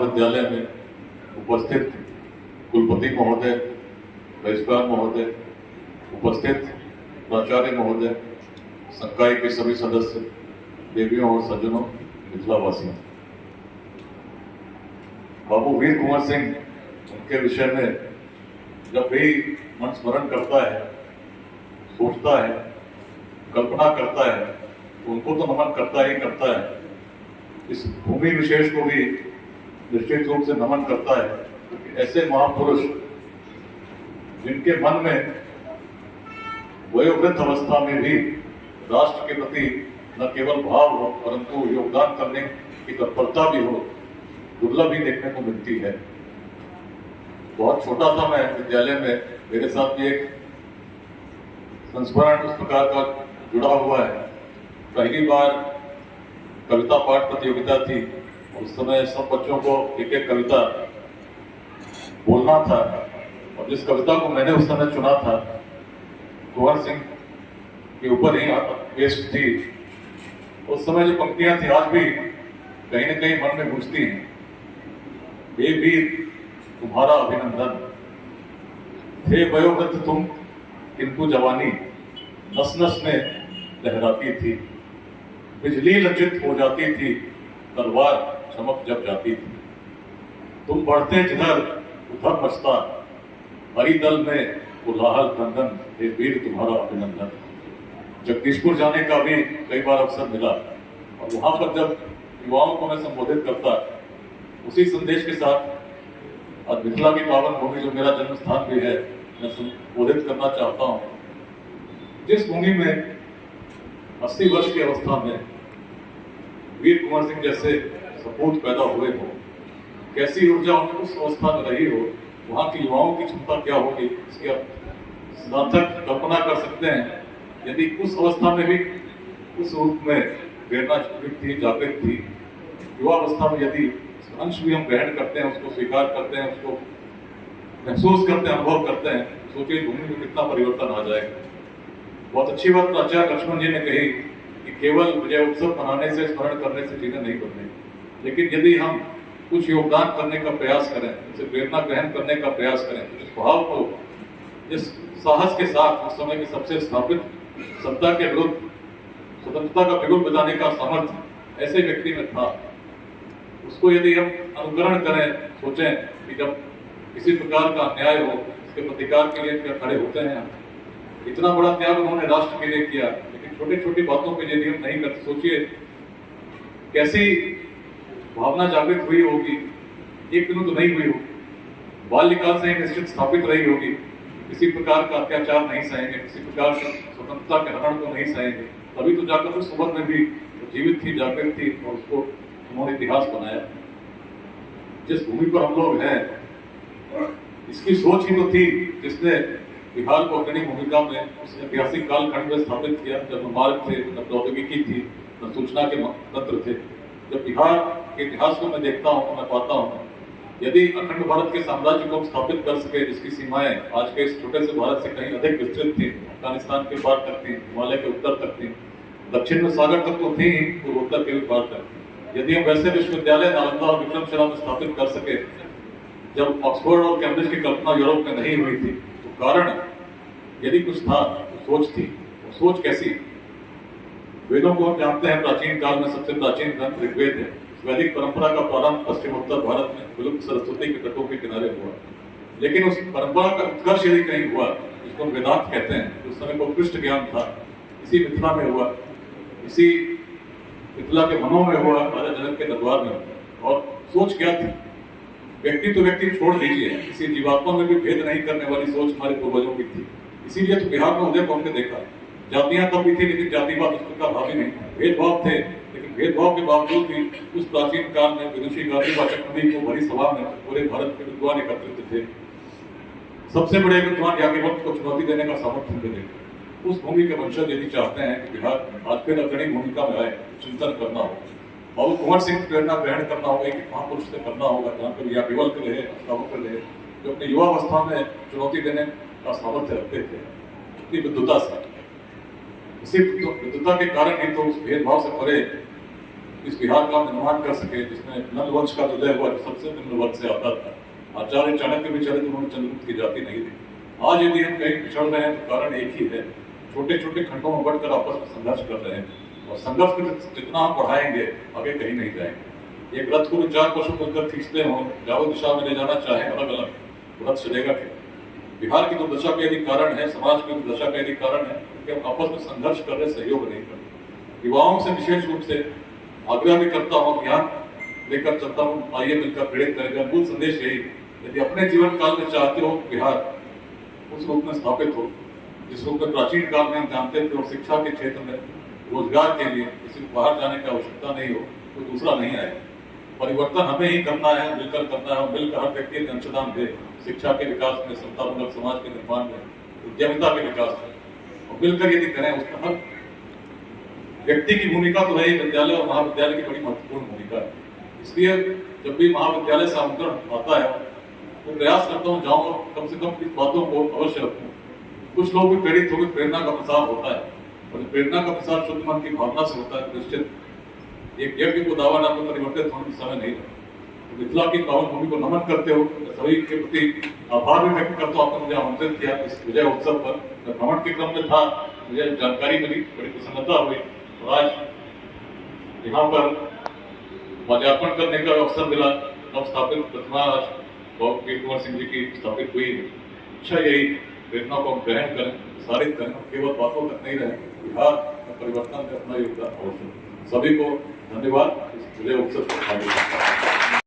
महाविद्यालय में उपस्थित कुलपति महोदय, रजिस्ट्रार महोदय, उपस्थित प्राचार्य महोदय, संकाय के सभी सदस्य, देवियों और सज्जनों, मिथिलावासियों, बाबू वीर कुंवर सिंह, उनके विषय में जब भी मन स्मरण करता है, सोचता है, कल्पना करता है, तो उनको तो नमन करता ही करता है। इस भूमि विशेष को भी निश्चित रूप से नमन करता है। ऐसे महापुरुष जिनके मन में वयोवृद्ध अवस्था में भी राष्ट्र के प्रति न केवल भाव हो परंतु योगदान करने की तत्परता भी हो, दुर्लभ ही देखने को मिलती है। बहुत छोटा था मैं विद्यालय में, मेरे साथ भी एक संस्मरण उस प्रकार का जुड़ा हुआ है। पहली बार कविता पाठ प्रतियोगिता थी, उस समय सब बच्चों को एक एक कविता बोलना था, और जिस कविता को मैंने उस समय चुना था कुंवर सिंह के ऊपर ही बेस्ड थी। उस समय जो पंक्तियां थी आज भी कहीं न कहीं मन में गूंजती हैं। हे वीर तुम्हारा अभिनंदन, थे वयोवृद्ध तुम किंतु जवानी नस नस में लहराती थी, बिजली लज्जित हो जाती थी, तलवार चमक जब जाती थी। तुम बढ़ते जिधर उधर मचता, हरी दल में कोलाहल क्रंदन, हे वीर तुम्हारा अभिनंदन। जगदीशपुर जाने का भी कई बार अवसर मिला, और वहां पर जब युवाओं को मैं संबोधित करता, उसी संदेश के साथ आज मिथिला की पावन भूमि जो मेरा जन्म स्थान भी है, मैं संबोधित करना चाहता हूँ। जिस भूमि में 80 वर्ष की अवस्था में वीर कुंवर सिंह जैसे सपूत पैदा हुए हो, कैसी ऊर्जा उनकी उस अवस्था में रही हो, वहाँ के युवाओं की क्षमता क्या होगी, इसकी आप सार्थक कल्पना कर सकते हैं। यदि उस अवस्था में भी उस रूप में प्रेरणा थी, जागृत थी, युवा अवस्था में यदि अंश भी हम ग्रहण करते हैं, उसको स्वीकार करते हैं, उसको महसूस करते हैं, अनुभव करते हैं, सोचिए भूमि में कितना परिवर्तन आ जाएगा। बहुत अच्छी बात प्राचार्य लक्ष्मण जी ने कही कि केवल विजय उत्सव मनाने से, स्मरण करने से चीजें नहीं बदलेंगी, लेकिन यदि हम कुछ योगदान करने का प्रयास करें, उसे प्रेरणा ग्रहण करने का प्रयास करें, इस भाव को, इस साहस के साथ उस समय की सबसे स्थापित सत्ता के विरुद्ध स्वतंत्रता का बिगुल बजाने का सामर्थ्य ऐसे व्यक्ति में था, उसको यदि हम अनुकरण करें, सोचें कि जब किसी प्रकार का अन्याय हो, उसके प्रतिकार के लिए क्या खड़े होते हैं। इतना बड़ा त्याग उन्होंने राष्ट्र के लिए किया, लेकिन छोटी छोटी बातों पे यदि हम नहीं करते, सोचिए कैसी भावना जागृत हुई होगी। एक दिनों तो नहीं हुई होगी, बाल्यकाल से ही निश्चित स्थापित रही होगी, किसी प्रकार का अत्याचार नहीं सहेंगे, किसी प्रकार का स्वतंत्रता के हनन को नहीं सहेंगे, तभी तो जाकर उस उम्र में भी जीवित थी, जागृत थी, और उसको उन्होंने इतिहास बनाया। जिस भूमि पर हम लोग हैं, इसकी सोच ही तो थी जिसने बिहार को अग्रणी भूमिका में उस ऐतिहासिक कालखंड में स्थापित किया, जब मार्ग थे, न प्रौद्योगिकी थी, न सूचना के तंत्र थे। जब बिहार के इतिहास को मैं देखता हूँ तो मैं पाता हूँ, यदि अखंड भारत के साम्राज्य को स्थापित कर सके, जिसकी सीमाएं आज के इस छोटे से भारत से कहीं अधिक विस्तृत थी, अफगानिस्तान के पार तक थी, हिमालय के उत्तर तक थी, दक्षिण में सागर तक तो थी, पूर्वोत्तर के भी पार तक। यदि हम वैसे विश्वविद्यालय नालंदा और विक्रमशिला में स्थापित कर सके, जब ऑक्सफोर्ड और कैम्ब्रिज की कल्पना यूरोप में नहीं हुई थी, तो कारण यदि कुछ था तो सोच थी। वो सोच कैसी? वेदों को हम जानते हैं, प्राचीन काल में सबसे प्राचीन ग्रंथ ऋग्वेद है। वैदिक परंपरा का प्रारंभ पश्चिमोत्तर भारत में विलुप्त सरस्वती के तटों के किनारे हुआ, लेकिन उस परंपरा का उत्कर्ष यदि कहीं हुआ, जिसको वेदांत कहते हैं, उस समय को उत्कृष्ट ज्ञान था, इसी मिथिला में हुआ, इसी मिथिला के मनों में हुआ, राजा जनक के दरबार में। और सोच क्या थी? व्यक्ति तो व्यक्ति छोड़ दीजिए, किसी जीवात्मा में भी भेद नहीं करने वाली सोच हमारे पूर्वजों की थी। इसीलिए तो बिहार में उदय को हमने देखा, जातियां तब भी थी, लेकिन जातिवाद उस प्रकार हावी नहीं, भेदभाव थे, लेकिन भेदभाव के बावजूद भी उस प्राचीन काल में विदुषी गांधी वाचक नदी को भरी सभा में पूरे भारत के विद्वान एकत्रित थे। सबसे बड़े विद्वान याज्ञवल्क्य को चुनौती देने का सामर्थ्य मिले। उस भूमि के वंशज यदि चाहते हैं कि बिहार आज फिर अग्रणी भूमिका में आए, चिंतन करना हो, और कुंवर सिंह की प्रेरणा ग्रहण करना होगा, एक महापुरुष से करना होगा, जहाँ पर याज्ञवल्क्य रहे, अष्टावक्र रहे, जो अपने युवावस्था में चुनौती देने का सामर्थ्य रखते थे, अपनी विद्वता से। इसी विद्वता के कारण ही तो उस भेदभाव से परे इस बिहार का निर्माण कर सके, जिसमें नंद वंश का उदय हुआ, सबसे निम्न वर्ग से आता था। आचार्य चाणक्य भी चले तो उन्होंने चंद्रगुप्त की जाति नहीं दी। आज यदि हम कहीं पिछड़ रहे हैं तो कारण एक ही है, छोटे छोटे खंडों में बढ़कर आपस में संघर्ष कर रहे हैं, और संघर्ष को जितना हम बढ़ाएंगे आगे कहीं नहीं जाएंगे। एक रथ को चार पशु मिलकर खींचते हों, जाओ दिशा में ले जाना चाहे अलग अलग, तो रथ चलेगा क्या? बिहार की दुर्दशा का यदि कारण है, समाज की दुर्दशा का यदि कारण है कि हम आपस में संघर्ष कर रहे, सहयोग नहीं कर रहे। युवाओं से विशेष रूप से आग्रह भी करता हूँ, ज्ञान लेकर चलता हूँ, आइए मिलकर प्रेरित करेगा। मूल संदेश यही, यदि अपने जीवन काल में चाहते हो बिहार उस रूप में स्थापित हो जिस रूप में प्राचीन काल में हम जानते थे, और शिक्षा के क्षेत्र में रोजगार के लिए किसी को बाहर जाने की आवश्यकता नहीं हो, तो दूसरा नहीं आए। परिवर्तन हमें ही करना है, मिलकर करना है, मिलकर हर व्यक्ति एक अंशदान दे शिक्षा के विकास में, समतामूलक समाज के निर्माण में, उद्यमिता के विकास में, और मिलकर यदि करें उसका हर व्यक्ति की भूमिका तो है ही, विद्यालय और महाविद्यालय की बड़ी महत्वपूर्ण भूमिका है। इसलिए जब भी महाविद्यालय से आमंत्रण आता है तो प्रयास करता हूँ जाऊँ और कम से कम इस बातों को अवश्य रखूँ। कुछ लोग भी प्रेरित होकर प्रेरणा का प्रसार होता है, और प्रेरणा का प्रसार शुद्ध मन की भावना से होता है। निश्चित एक यज्ञ को दावा नाम में परिवर्तित होने में समय नहीं लगता। तो मिथिला की पावन भूमि को नमन करते हो, सभी के प्रति आभार भी व्यक्त करता हूँ। आपने मुझे आमंत्रित किया इस विजय उत्सव पर, मैं भ्रमण के क्रम में था, मुझे जानकारी मिली, बड़ी प्रसन्नता हुई, और आज यहाँ पर माल्यार्पण करने का अवसर मिला। नव स्थापित प्रतिमा आज वीर कुंवर सिंह जी की स्थापित हुई है। इच्छा यही, प्रेरणा को हम ग्रहण करें, प्रसारित करें, केवल बातों तक नहीं रहे, बिहार में परिवर्तन में अपना योगदान अवश्य। सभी को धन्यवाद इस विजय उत्सव को